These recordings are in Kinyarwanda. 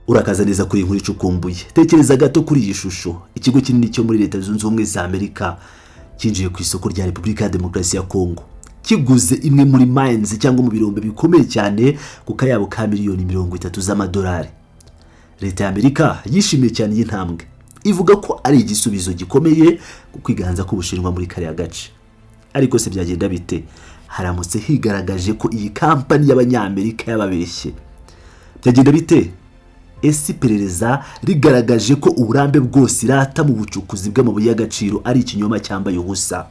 Urakaza neza kuri inkuru icukumbuye. Tekereza gato kuri iyi shusho. Ikigo kinini cyo muri Leta Zunze Ubumwe za Amerika kinjiye ku isoko rya Repubulika ya Demokarasi ya Kongo. Kiguze imwe muri mines cyangwa mu birombe bikomeye cyane ku kayabo ka miliyoni 30 z'amadolari. Leta ya Amerika yishimiye cyane iyi ntambwe. Ivuga ko ari igisubizo gikomeye ku kwiganza k'Ubushinwa muri kariya gace. Ariko se byagenda bite? Haramutse higaragaje ko iyi kampani y'Abanyamerika yababeshye. Byagenda bite? Ese iperereza rigaragaje ko uburambe bwose irata mu bucukuzi bw'amabuye y'agaciro ari ikinyoma cyambaye ubusa.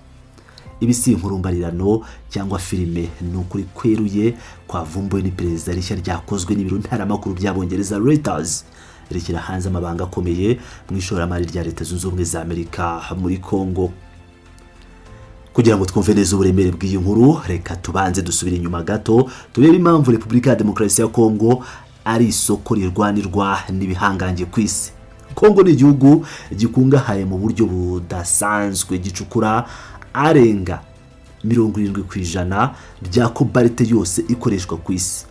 Ibi si inkurumbarirano cyangwa filime, ni ukuri kweruye kwavumbuwe n'iperereza rishya ryakozwe n'ibiro ntaramakuru by'Abongereza Reuters rikira hanze amabanga akomeye mu ishoramari rya Leta Zunze Ubumwe za Amerika muri Kongo. Kugira ngo twumve neza uburemere bw'iyi nkuru, reka tubanze dusubire inyuma gato turebe impamvu Repubulika ya Demokarasi ya Kongo ari isoko rirwanirwa n'ibihangange ku isi. Kongo ni igihugu gikungahaye mu buryo budasanzwe, gicukura arenga 70% rya kobalite yose ikoreshwa ku isi.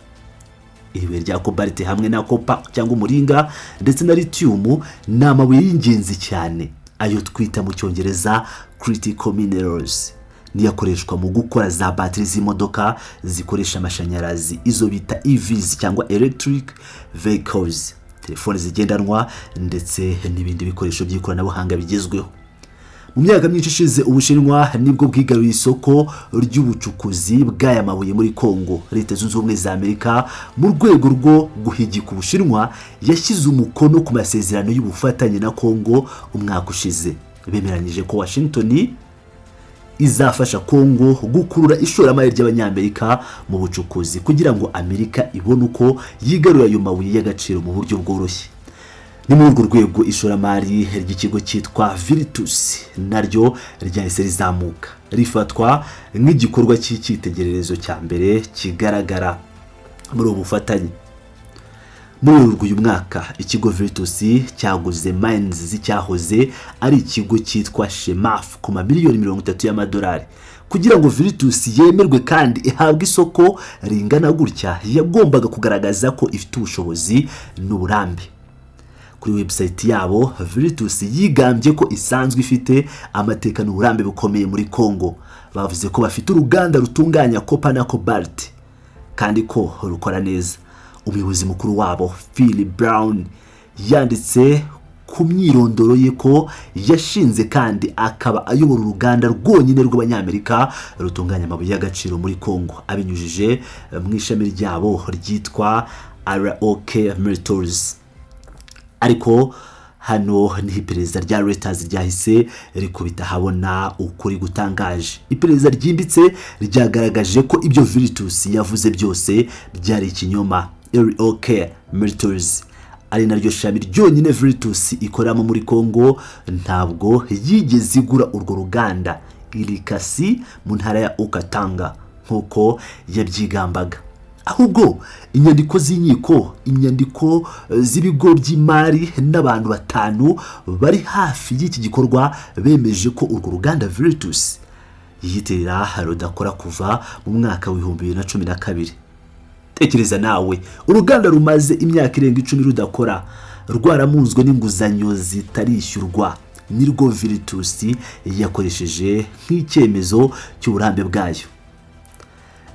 Iriwe rya kobalite hamwe na kopa cyangwa umuringa ndetse na lithium ni amabuye y'ingenzi cyane, ayo twita mu Cyongereza critical minerals. Niyakoreshwa mu gukora za battery z'imodoka zikoresha amashanyarazi, izo bita EVs cyangwa electric vehicles, telefone zigendanwa ndetse n'ibindi bikoresho by'ikoranabuhanga bigezweho. Mu myaka myinshi ishize Ubushinwa nibwo bwigaruye isoko ry'ubucukuzi bw'aya mabuye muri Kongo. Leta Zunze Ubumwe za Amerika mu rwego rwo guhigika Ubushinwa yashyize umukono ku masezerano y'ubufatanye na Kongo umwaka ushize. Bemeranyije ko Washington izafasha Kongo gukurura ishoramari ry'Abanyamerika mu bucukuzi kugira ngo Amerika ibone uko yigarura ayo mabuye y'agaciro mu buryo bworoshye. Ni muri urwo rwego ishoramari ry'ikigo cyitwa Virtus naryo ryahise rizamuka, rifatwa nk'igikorwa cy'icyitegererezo cya mbere kigaragara muri ubu bufatanye. Muri uyu mwaka ikigo Virtus cyaguze mines z'icyahoze ari ikigo cyitwa Shemaf ku miliyoni 30 y'amadolari. Kugira ngo Virtus yemerwe kandi ihabwe isoko ringana gutya, yagombaga kugaragaza ko ifite ubushobozi n'uburambe. Kuri website yabo Virtus yigambye ko isanzwe ifite amateka n'uburambe bukomeye muri Kongo. Bavuze ko bafite uruganda rutunganya copper na cobalt kandi ko rukora neza. Umuyobozi mukuru wabo Phil Brown yanditse ku myirondoro ye ko yashinze kandi akaba ayobora uruganda rwonyine rw'Abanyamerika rutunganya amabuye y'agaciro muri Kongo, abinyujije mu ishami ryabo ryitwa ROK Metals. Ariko hano ni iperereza rya Reuters ryahise rikubita habona ukuri gutangaje. Iperereza ryimbitse ryagaragaje ko ibyo Virtus yavuze byose byari ikinyoma. ROK Metals ari naryo shami ryonyine Virtus ikoramo muri Kongo ntabwo yigeze igura urwo ruganda irikasi mu ntara ya Okatanga nkuko yabyigambaga. Ahubwo inyandiko z'inkiko, inyandiko z'ibigo by'imari n'abantu batanu bari hafi y'iki gikorwa bemeje ko urwo ruganda Virtus yiyitirira rudakora kuva mu mwaka wa 2012. Tekereza nawe, uruganda rumaze imyaka irenga 10 rudakora, rwaramunzwe n'inguzanyo zitarishyurwa, nirwo Virtus yakoresheje nk'icyemezo cy'uburambe bwayo.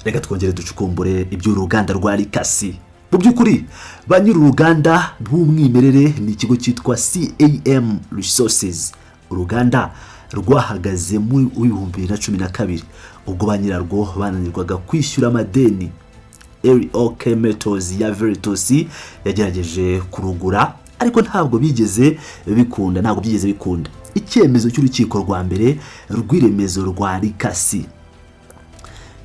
Reka twongere ducukumbure iby'uruganda rwa Likasi. Mu by'ukuri ba nyir'uruganda bw'umwimerere ni ikigo cyitwa CAM Resources. Uruganda rwahagaze muri 2012 ubwo ba nyirarwo bananirwaga kwishyura amadeni. ROK Metals ya Virtus yagerageje kurugura ariko ntabwo byigeze bikunda. Icyemezo cy'urukiko rwa mbere rw'iremezo rwa Likasi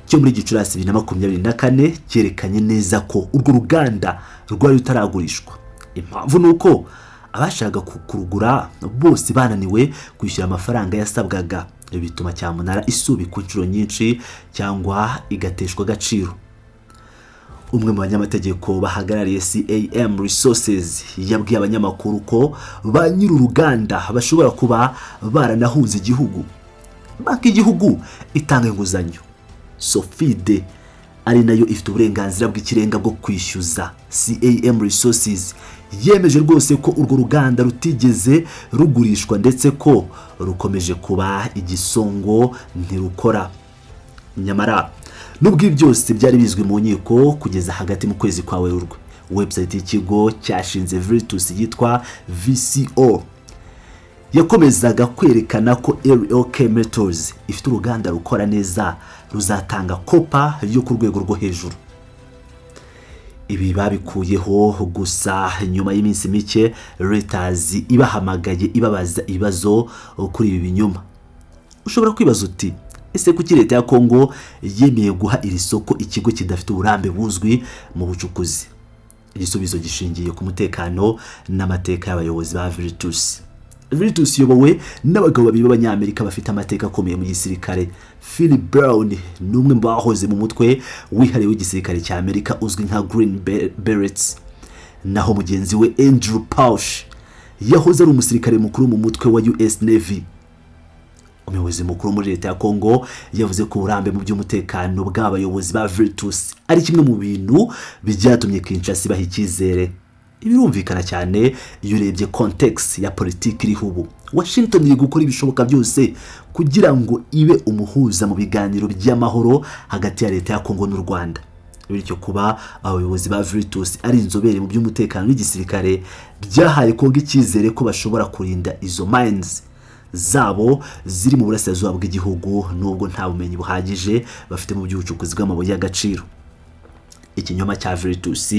cyo muri Gicurasi 2024 cyerekanye neza ko urwo ruganda rwari rutaragurishwa. Impamvu nuko abashaka kurugura bose bananiwe kwishyura amafaranga yasabwaga, bituma cyamunara isubikwa inshuro nyinshi cyangwa igateshwa agaciro. Umwe mu banyamategeko bahagarariye CAM Resources yabwiye abanyamakuru ko ba nyir'uruganda bashobora kuba baranahunze igihugu. Banki y'igihugu itanga inguzanyo Sofide ari nayo ifite uburenganzira bw'ikirenga bwo kwishyuza CAM Resources yemeje rwose ko urwo ruganda rutigeze rugurishwa ndetse ko rukomeje kuba igisongo ntirukora. Nyamara nubwo byose byari bizwi mu nkiko kugeza hagati mu kwezi kwa Werurwe, website y'ikigo cyashinze Virtus yitwa VCO yakomezaga kwerekana ko AMERIKA Metals ifite uruganda rukora neza ruzatanga kopa yo ku rwego rwo hejuru. Ibi babikuyeho gusa nyuma y'iminsi mike Reuters ibahamagaye ibabaza ibibazo kuri ibi binyoma. Ushobora kwibaza uti ese kuki leta ya Kongo yemeye guha iri soko ikigo kidafite uburambe buzwi mu bucukuzi? Igisubizo gishingiye ku mutekano n'amateka y'abayobozi ba Virtus. Virtus yobowe n'abagabo babiri b'abanyamerika bafite amateka akomeye mu gisirikare. Philip Brown n'umwe mu bahoze mu mutwe wihariye w'igisirikare cya Amerika uzwi nka Green Berets, naho mugenzi we Andrew Pausch yahoze ari umusirikare mukuru mu mutwe wa US Navy. Umuyobozi mukuru muri leta ya Kongo yavuze ko uburambe mu by'umutekano bw'abayobozi ba Virtus ari kimwe mu bintu byatumye Kinshasa ibaha icyizere. Ibirumvikana cyane iyo urebye context ya politiki iriho ubu. Washington iri gukora ibishoboka byose kugira ngo ibe umuhuza mu biganiro by'amahoro hagati ya leta ya Kongo n'u Rwanda. Bityo kuba abayobozi ba Virtus ari inzobere mu by'umutekano w'igisirikare byahaye Kongo icyizere ko bashobora kurinda izo mines zabo ziri mu burasirazuba bw'igihugu nubwo nta bumenyi buhagije bafite mu by'ubucukuzi bw'amabuye y'agaciro. Ikinyoma cya Virtus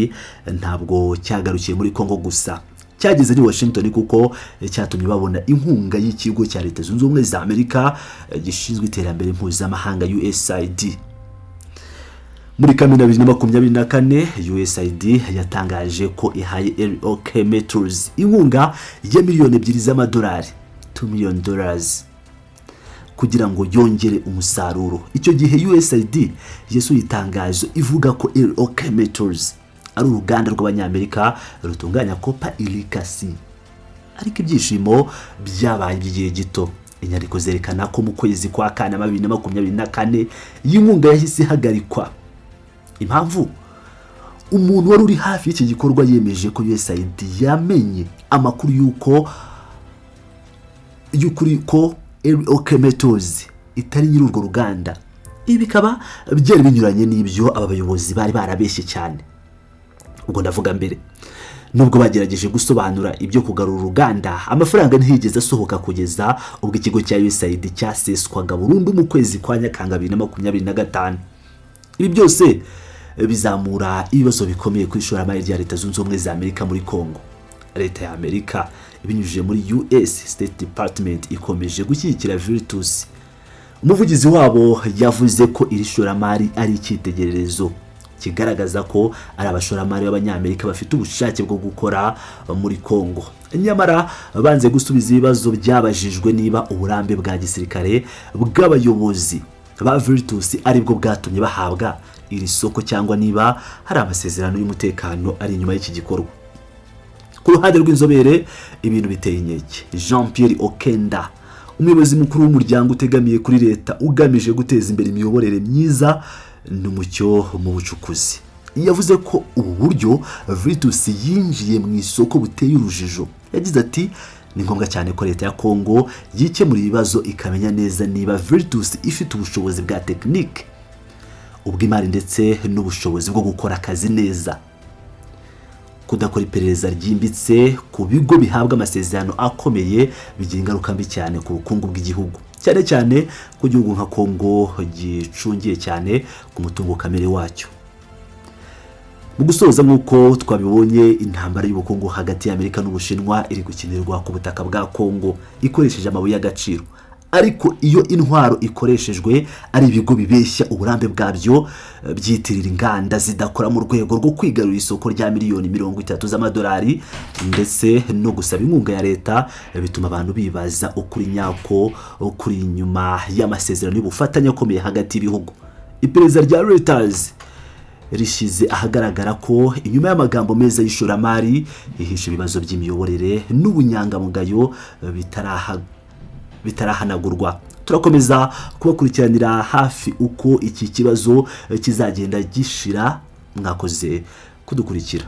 ntabwo cyagarukiye muri Kongo gusa, cyageze ni Washington kuko cyatumye babona inkunga y'ikigo cya Leta Zunze Ubumwe za Amerika gishinzwe iterambere mpuzamahanga USAID. Muri Kamena 2024 USAID yatangaje ko ihaye AMERIKA Metals inkunga ya miliyoni 2 z'amadolari, $2 million, kugira ngo yongere umusaruro. Icyo gihe USAID yesuye itangazo ivuga ko AMERIKA Metals ari uruganda rw'abanyamerika rutunganya kopa ilikasi. Ariko ibyishimo byabaye by'igihe gito. Inyandiko zerekana ko mu kwezi kwa Kanama 2024 y'inkunga yahise ihagarikwa. Impamvu umuntu wari uri hafi y'iki gikorwa yemeje ko USAID yamenye amakuru y'ukuri ko AMERIKA Metals itari nyiri urwo ruganda. Ibi bikaba byari binyuranye n'ibyo aba bayobozi bari barabeshye cyane. Ubwo ndavuga mbere, nubwo bagerageje gusobanura ibyo kugarura uruganda, amafaranga ntiyigeze asohoka kugeza ubwo ikigo cya USAID cyaseswaga burundu mu kwezi kwa Nyakanga 2025. Ibi byose bizamura ibibazo bikomeye ku ishoramari rya Leta Zunze Ubumwe za Amerika muri Kongo. Leta ya Amerika ibinyujije muri US State Department ikomeje gushyigikira Virtus. Umuvugizi wabo yavuze ko iri shoramari ari icyitegererezo kigaragaza ko ari abashoramari b'abanyamerika bafite ubushake bwo gukora muri Kongo. Nyamara banze gusubiza ibibazo byabajijwe niba uburambe bwa gisirikare bw'abayobozi ba Virtus aribwo bwatumye bahabwa iri soko cyangwa niba hari amasezerano y'umutekano ari inyuma y'iki gikorwa. Ku ruhande rw'inzobere ibintu biteye inkeke. Jean-Pierre Okenda, umuyobozi mukuru w'umuryango utegamiye kuri leta ugamije guteza imbere imiyoborere myiza n'umucyo mu bucukuzi, yavuze ko ubu buryo Virtus yinjiye mu isoko buteye urujijo. Yagize ati ni ngombwa cyane ko leta ya Kongo yikemura ibibazo ikamenya neza niba Virtus ifite ubushobozi bwa tekinike, ubw'imari ndetse n'ubushobozi bwo gukora akazi neza. Kudakora iperereza ryimbitse ku bigo bihabwa amasezerano akomeye bigira ingaruka mbi cyane ku bukungu bw'igihugu, cyane cyane ku gihugu nka Kongo gicungiye cyane ku mutungo kamere wacyo. Mu gusoza nk'uko twabibonye, intambara y'ubukungu hagati ya Amerika n'Ubushinwa iri gukinirwa ku butaka bwa Kongo ikoresheje amabuye y'agaciro. Ariko iyo intwaro ikoreshejwe ari ibigo bibeshya uburambe bwabyo, byitirira inganda zidakora mu rwego rwo kwigarurira isoko rya miliyoni 30 z'amadolari ndetse no gusaba inkunga ya leta, bituma abantu bibaza ukuri nyako kuri inyuma y'amasezerano y'ubufatanye akomeye hagati y'ibihugu. Iperereza rya Reuters rishize ahagaragara ko inyuma y'amagambo meza y'ishoramari hihishe ibibazo by'imiyoborere n'ubunyangamugayo bitarahanagurwa. turakomeza kubakurikiranira hafi uko iki kibazo kizagenda gishira. Mwakoze kudukurikira.